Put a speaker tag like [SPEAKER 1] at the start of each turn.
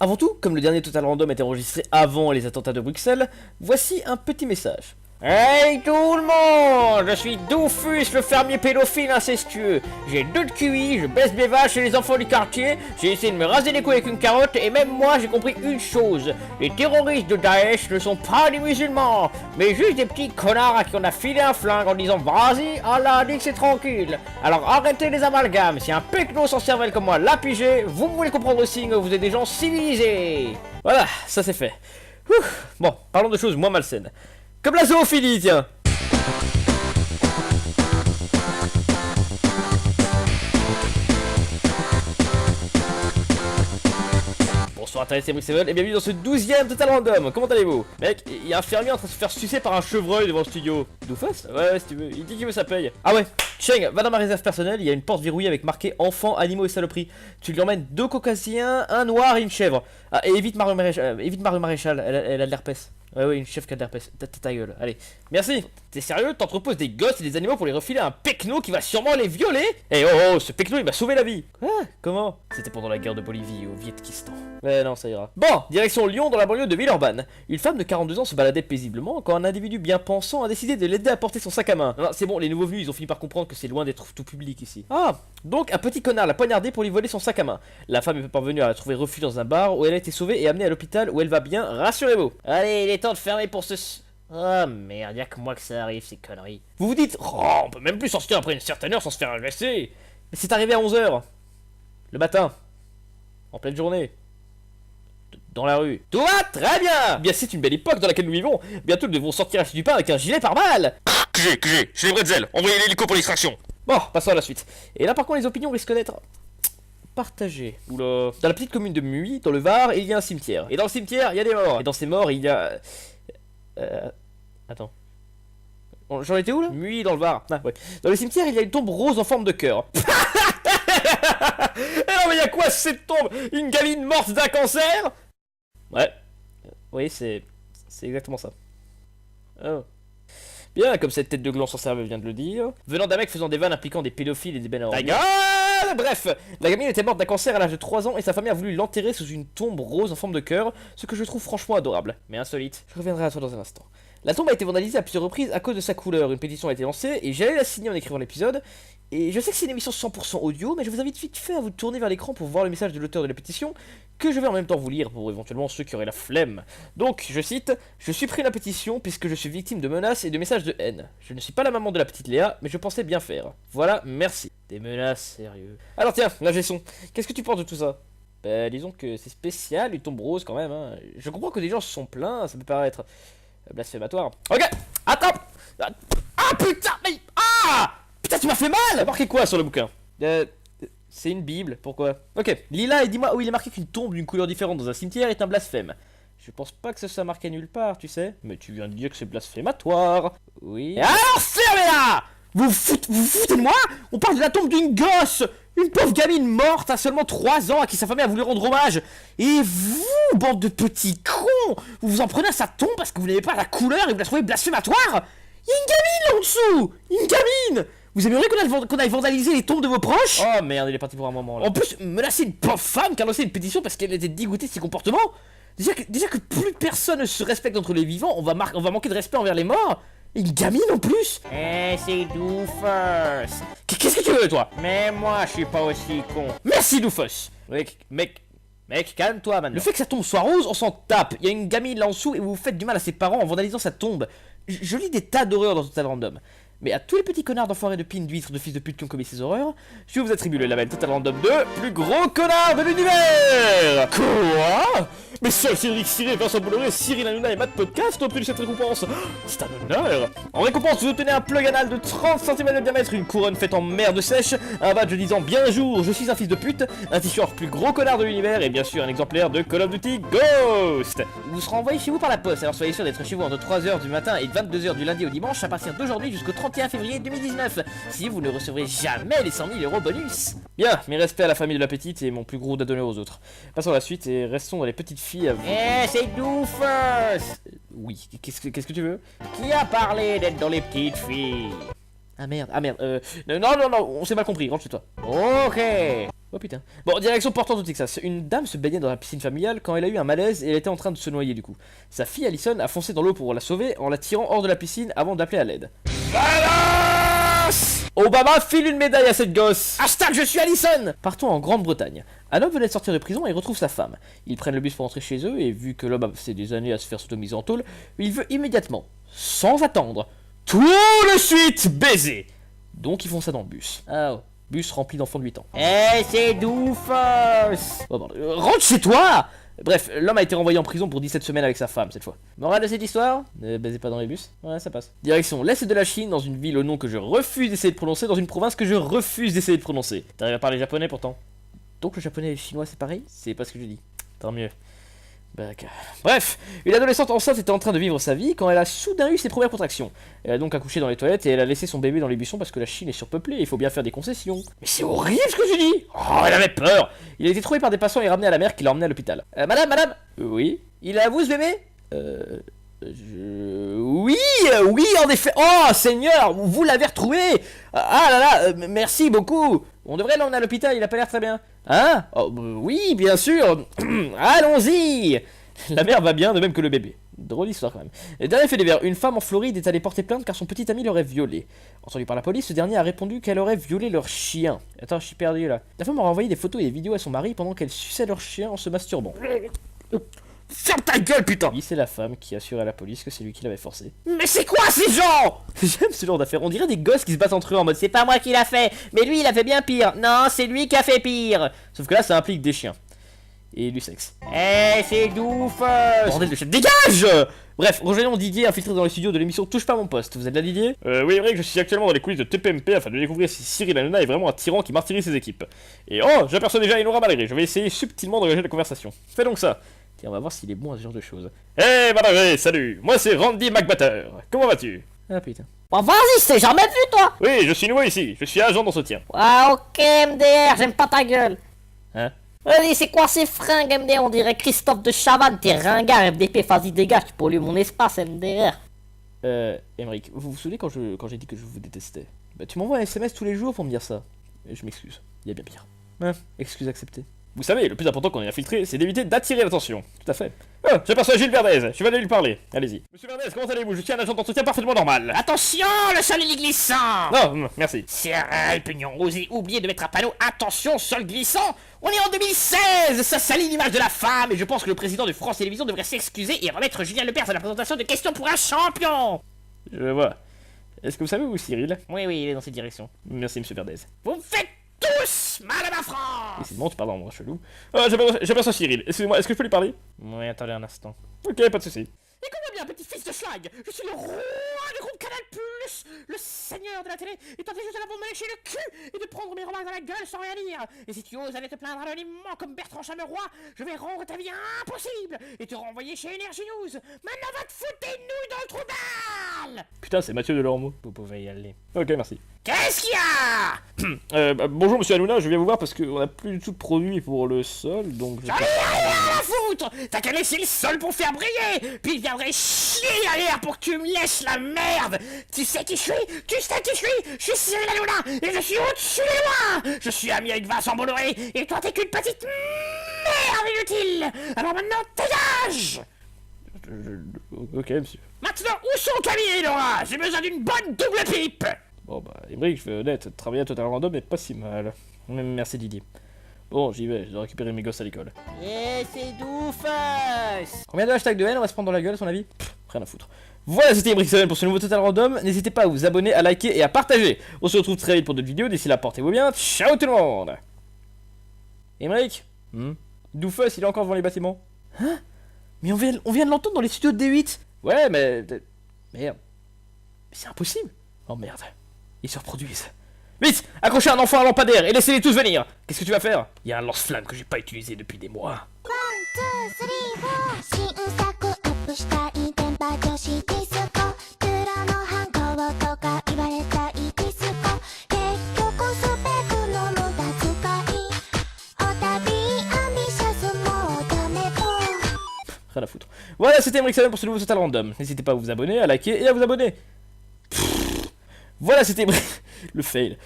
[SPEAKER 1] Avant tout, comme le dernier Total Random a été enregistré avant les attentats de Bruxelles, voici un petit message.
[SPEAKER 2] Hey tout le monde, je suis Doufus, le fermier pédophile incestueux. J'ai 2 de QI, je baisse mes vaches chez les enfants du quartier, j'ai essayé de me raser les couilles avec une carotte et même moi j'ai compris une chose. Les terroristes de Daesh ne sont pas des musulmans, mais juste des petits connards à qui on a filé un flingue en disant vas-y, Allah a dit que c'est tranquille. Alors arrêtez les amalgames, si un pecno sans cervelle comme moi l'a pigé, vous pouvez comprendre aussi que vous êtes des gens civilisés.
[SPEAKER 1] Voilà, ça c'est fait. Bon, parlons de choses moins malsaines. Comme la zoophilie, tiens. Bonsoir Internet, c'est Brixevel et bienvenue dans ce 12ème Total Random. Comment allez-vous? Mec, il y a un fermier en train de se faire sucer par un chevreuil devant le studio. Doufus? Ouais, si tu veux, il dit qu'il veut sa paye. Ah ouais, Cheng, va dans ma réserve personnelle, il y a une porte verrouillée avec marqué enfants, animaux et saloperies. Tu lui emmènes 2 caucasiens, un noir et une chèvre. Ah, et évite Mario Maréchal, elle a de l'herpès. Ouais, une chef qui a de l'herpès. Ta gueule, allez. Merci. T'es sérieux? T'entreposes des gosses et des animaux pour les refiler à un pecno qui va sûrement les violer? Eh oh, ce pecno il m'a sauvé la vie. Quoi? Comment? C'était pendant la guerre de Bolivie au Vietkistan. Ouais, non, ça ira. Bon, direction Lyon dans la banlieue de Villeurbanne. Une femme de 42 ans se baladait paisiblement quand un individu bien pensant a décidé de l'aider à porter son sac à main. Non, c'est bon, les nouveaux venus ils ont fini par comprendre que c'est loin d'être tout public ici. Ah, donc un petit connard l'a poignardé pour lui voler son sac à main. La femme est parvenue à la trouver refuge dans un bar où elle a été sauvée et amenée à l'hôpital où elle va bien, rassurez-vous.
[SPEAKER 2] Allez, il est temps de fermer pour ce... Oh merde, y'a que moi que ça arrive ces conneries.
[SPEAKER 1] Vous vous dites, oh, on peut même plus sortir après une certaine heure sans se faire agresser. Mais c'est arrivé à 11h. Le matin. En pleine journée. Dans la rue. Tout va très bien. Bien, c'est une belle époque dans laquelle nous vivons. Bientôt nous devrons sortir acheter du pain avec un gilet pare-balles.
[SPEAKER 3] QG, j'ai les bretzels, envoyez l'hélico pour l'extraction.
[SPEAKER 1] Bon, passons à la suite. Et là par contre les opinions risquent d'être partagées. Oula. Dans la petite commune de Muy, dans le Var, il y a un cimetière. Et dans le cimetière, il y a des morts. Et dans ces morts, il y a... Attends. J'en étais où là? Muy, dans le Var. Ah, ouais. Dans le cimetière, il y a une tombe rose en forme de cœur. Et non mais il y a quoi cette tombe? Une gamine morte d'un cancer? Ouais. Oui, c'est exactement ça. Oh. Bien, comme cette tête de gland sans cerveau vient de le dire. Venant d'un mec faisant des vannes impliquant des pédophiles et des bénins. Ta gueule! Bref, la gamine était morte d'un cancer à l'âge de 3 ans et sa famille a voulu l'enterrer sous une tombe rose en forme de cœur, ce que je trouve franchement adorable, mais insolite. Je reviendrai à toi dans un instant. La tombe a été vandalisée à plusieurs reprises à cause de sa couleur. Une pétition a été lancée et j'allais la signer en écrivant l'épisode. Et je sais que c'est une émission 100% audio, mais je vous invite vite fait à vous tourner vers l'écran pour voir le message de l'auteur de la pétition, que je vais en même temps vous lire pour éventuellement ceux qui auraient la flemme. Donc, je cite, je supprime la pétition puisque je suis victime de menaces et de messages de haine. Je ne suis pas la maman de la petite Léa, mais je pensais bien faire. Voilà, merci. Des menaces, sérieux. Alors tiens, l'ingé son, qu'est-ce que tu penses de tout ça? Bah, disons que c'est spécial, une tombe rose quand même, hein. Je comprends que des gens se sont plaints, ça peut paraître blasphématoire. Ok, attends. Ah putain, mais... Ah putain, tu m'as fait mal. T'as marqué quoi sur le bouquin? C'est une bible, pourquoi? Ok, Lila, et dis-moi où il est marqué qu'une tombe d'une couleur différente dans un cimetière est un blasphème. Je pense pas que ça soit marqué nulle part, tu sais. Mais tu viens de dire que c'est blasphématoire. Oui. Et alors, fermez-la! Vous foutez de moi? On parle de la tombe d'une gosse! Une pauvre gamine morte à seulement 3 ans à qui sa famille a voulu rendre hommage. Et vous, bande de petits cons, vous vous en prenez à sa tombe parce que vous n'avez pas la couleur et vous la trouvez blasphématoire? Il y a une gamine là en dessous! Une gamine! Vous aimeriez qu'on aille vandaliser les tombes de vos proches? Oh merde, il est parti pour un moment là. En plus, menacer une pauvre femme qui a lancé une pétition parce qu'elle était dégoûtée de ses comportements? Déjà que plus personne ne se respecte entre les vivants, on va manquer de respect envers les morts. Et une gamine en plus?
[SPEAKER 2] Eh, c'est Doufus.
[SPEAKER 1] Qu'est-ce que tu veux toi?
[SPEAKER 2] Mais moi, je suis pas aussi con.
[SPEAKER 1] Merci Doufus. Mec, calme-toi maintenant. Le fait que sa tombe soit rose, on s'en tape. Il y a une gamine là en dessous et vous faites du mal à ses parents en vandalisant sa tombe. Je lis des tas d'horreurs dans Total Random. Mais à tous les petits connards d'enfoirés de pines, d'huîtres, de fils de pute qui ont commis ces horreurs, je vous attribue le label Total Random 2, plus gros connard de l'univers. Quoi? Mais seuls Cédric Siré, Vincent Bolloré, Cyril Hanouna et Matt Podcast ont obtenu cette récompense. C'est un honneur. En récompense, vous obtenez un plug anal de 30 cm de diamètre, une couronne faite en merde sèche, un badge disant bien un jour, je suis un fils de pute, un t-shirt plus gros connard de l'univers et bien sûr un exemplaire de Call of Duty Ghost. Vous serez envoyé chez vous par la poste, alors soyez sûr d'être chez vous entre 3h du matin et 22h du lundi au dimanche à partir d'aujourd'hui jusqu'au 31 février 2019, si vous ne recevrez jamais les 100 000 € bonus. Bien, mes respects à la famille de la petite et mon plus gros d'adonner aux autres. Passons à la suite et restons dans les petites filles.
[SPEAKER 2] Eh, c'est Doufus.
[SPEAKER 1] Oui, qu'est-ce que tu veux?
[SPEAKER 2] Qui a parlé d'être dans les petites filles?
[SPEAKER 1] Ah merde, non, on s'est mal compris, rentre chez toi.
[SPEAKER 2] Ok.
[SPEAKER 1] Oh putain. Bon, direction Portland au Texas. Une dame se baignait dans la piscine familiale quand elle a eu un malaise et elle était en train de se noyer du coup. Sa fille Allison a foncé dans l'eau pour la sauver en la tirant hors de la piscine avant d'appeler à l'aide. Obama file une médaille à cette gosse. Hashtag je suis Allison. Partons en Grande-Bretagne. Un homme venait de sortir de prison et retrouve sa femme. Ils prennent le bus pour rentrer chez eux et vu que l'homme a passé des années à se faire sodomiser en tôle, il veut immédiatement, sans attendre, tout de suite baiser. Donc ils font ça dans le bus. Ah oh. Bus rempli d'enfants de 8 ans.
[SPEAKER 2] Eh, c'est Doofus.
[SPEAKER 1] Oh, rentre chez toi. Bref, l'homme a été renvoyé en prison pour 17 semaines avec sa femme cette fois. Morale de cette histoire, ne baisez pas dans les bus. Ouais, ça passe. Direction l'est de la Chine, dans une ville au nom que je refuse d'essayer de prononcer, dans une province que je refuse d'essayer de prononcer. T'arrives à parler japonais pourtant. Donc le japonais et le chinois c'est pareil? C'est pas ce que je dis. Tant mieux. Bref, une adolescente enceinte était en train de vivre sa vie quand elle a soudain eu ses premières contractions. Elle a donc accouché dans les toilettes et elle a laissé son bébé dans les buissons parce que la Chine est surpeuplée et il faut bien faire des concessions. Mais c'est horrible ce que tu dis. Oh, elle avait peur. Il a été trouvé par des passants et ramené à la mère qui l'a emmené à l'hôpital. Madame Oui. Il est à vous ce bébé Oui, en effet. Oh, Seigneur, vous l'avez retrouvé. Ah là là, merci beaucoup. On devrait l'emmener à l'hôpital, il a pas l'air très bien. Hein? Oh, oui, bien sûr. Allons-y. La mère va bien, de même que le bébé. Drôle d'histoire quand même. Et dernier fait divers, une femme en Floride est allée porter plainte car son petit ami l'aurait violée. Entendu par la police, ce dernier a répondu qu'elle aurait violé leur chien. Attends, je suis perdu là. La femme a renvoyé des photos et des vidéos à son mari pendant qu'elle suçait leur chien en se masturbant.
[SPEAKER 3] Ferme ta gueule, putain.
[SPEAKER 1] Oui, c'est la femme qui assure à la police que c'est lui qui l'avait forcé.
[SPEAKER 2] Mais c'est quoi ces gens?
[SPEAKER 1] J'aime ce genre d'affaires. On dirait des gosses qui se battent entre eux en mode c'est pas moi qui l'a fait,
[SPEAKER 2] Mais lui, il a fait bien pire. Non, c'est lui qui a fait pire.
[SPEAKER 1] Sauf que là, ça implique des chiens. Et du sexe.
[SPEAKER 2] Eh, c'est Doofus.
[SPEAKER 1] Bordel de chef, dégage! Bref, rejoignons Didier infiltré dans les studios de l'émission Touche pas à mon poste. Vous êtes là, Didier?
[SPEAKER 3] Oui, vrai que je suis actuellement dans les coulisses de TPMP afin de découvrir si Cyril Hanouna est vraiment un tyran qui martyrise ses équipes. Et oh, j'aperçois déjà Enora Malgré. Je vais essayer subtilement d'engager la conversation. Fais donc ça. Tiens, on va voir s'il est bon à ce genre de choses. Hey, Malgré, salut. Moi, c'est Randy McBatter. Comment vas-tu?
[SPEAKER 1] Ah putain.
[SPEAKER 2] Oh, vas-y, c'est jamais vu, toi.
[SPEAKER 3] Oui, je suis nouveau ici. Je suis agent d'entretien.
[SPEAKER 2] Ah, ok, MDR, j'aime pas ta gueule.
[SPEAKER 1] Hein?
[SPEAKER 2] Vas-y, c'est quoi ces fringues, MDR? On dirait Christophe de Chavannes. T'es ringard, FDP, vas-y, dégage, tu pollues mon espace, MDR.
[SPEAKER 1] Emmerich, vous vous souvenez quand j'ai dit que je vous détestais? Bah, tu m'envoies un SMS tous les jours pour me dire ça. Et je m'excuse. Il y a bien pire. Hein? Excuse acceptée.
[SPEAKER 3] Vous savez, le plus important quand on est infiltré, c'est d'éviter d'attirer l'attention. Tout à fait. Oh, j'aperçois Gilles Verdez, je vais aller lui parler. Allez-y. Monsieur Verdez, comment allez-vous? Je suis un agent d'entretien parfaitement normal.
[SPEAKER 2] Attention, le sol il est glissant.
[SPEAKER 3] Non, merci.
[SPEAKER 2] Cyril Pignon, osez oublier de mettre un panneau attention, sol glissant. On est en 2016, ça salit l'image de la femme et je pense que le président de France Télévisions devrait s'excuser et remettre Julien Lepers à la présentation de Questions pour un champion.
[SPEAKER 1] Je vois. Est-ce que vous savez où Cyril?
[SPEAKER 2] Oui, il est dans cette direction.
[SPEAKER 1] Merci, monsieur Verdez.
[SPEAKER 2] Vous me faites tous mal à ma France.
[SPEAKER 1] Décidément, tu parles en moi, chelou.
[SPEAKER 3] J'aperçois Cyril. Excusez-moi, est-ce que je peux lui parler?
[SPEAKER 1] Oui, attendez un instant.
[SPEAKER 3] Ok, pas de soucis.
[SPEAKER 2] Écoute-moi bien, petit fils de schlag. Je suis le roi du groupe Canal+, le seigneur de la télé, et toi t'es juste là pour me lécher le cul et de prendre mes remarques dans la gueule sans rien dire. Et si tu oses aller te plaindre anonymement comme Bertrand Chameroy, je vais rendre ta vie impossible et te renvoyer chez Energy News. Maintenant va te foutre tes nouilles dans le trou balle.
[SPEAKER 1] Putain, c'est Mathieu Delormeau.
[SPEAKER 2] Vous pouvez y aller.
[SPEAKER 1] Ok, merci.
[SPEAKER 2] Qu'est-ce qu'il y a?
[SPEAKER 1] Bonjour monsieur Hanouna, je viens vous voir parce qu'on a plus du tout de produits pour le sol, donc...
[SPEAKER 2] J'en ai rien à la foutre. T'as qu'à laisser le sol pour faire briller. Puis il viendrait chier derrière pour que tu me laisses la merde. Tu sais qui je suis? Tu sais qui je suis? Je suis Cyril Hanouna et je suis au-dessus des lois. Je suis ami avec Vincent Bolloré et toi t'es qu'une petite merde inutile. Alors maintenant dégage.
[SPEAKER 1] Ok, monsieur.
[SPEAKER 2] Maintenant où sont Camille et Laura? J'ai besoin d'une bonne double pipe.
[SPEAKER 1] Bon bah, Emmerich, je vais honnête, travailler à Total Random est pas si mal. Merci Didier. Bon, j'y vais, je dois récupérer mes gosses à l'école.
[SPEAKER 2] Eh, c'est Doofus.
[SPEAKER 1] Combien de hashtags de haine on va se prendre dans la gueule à son avis? Rien à foutre. Voilà, c'était Emmerich pour ce nouveau Total Random. N'hésitez pas à vous abonner, à liker et à partager. On se retrouve très vite pour d'autres vidéos. D'ici là, portez-vous bien. Ciao tout le monde. Emmerich, Doofus, il est encore devant les bâtiments. Hein? Mais on vient de l'entendre dans les studios de D8. Ouais, mais... Merde. Mais c'est impossible. Oh merde. Ils se reproduisent. Vite! Accrochez un enfant à un lampadaire et laissez-les tous venir! Qu'est-ce que tu vas faire? Il y a un lance-flamme que j'ai pas utilisé depuis des mois.
[SPEAKER 4] 新作アップしたい電波女子ディスコプロの反抗とか言われたいディスコ結局スペックの無駄遣いお旅アンビシャスもダメと
[SPEAKER 1] Rien à foutre. Voilà, c'était Emmerich pour ce nouveau Total Random. N'hésitez pas à vous abonner, à liker et à vous abonner. Voilà, c'était le fail.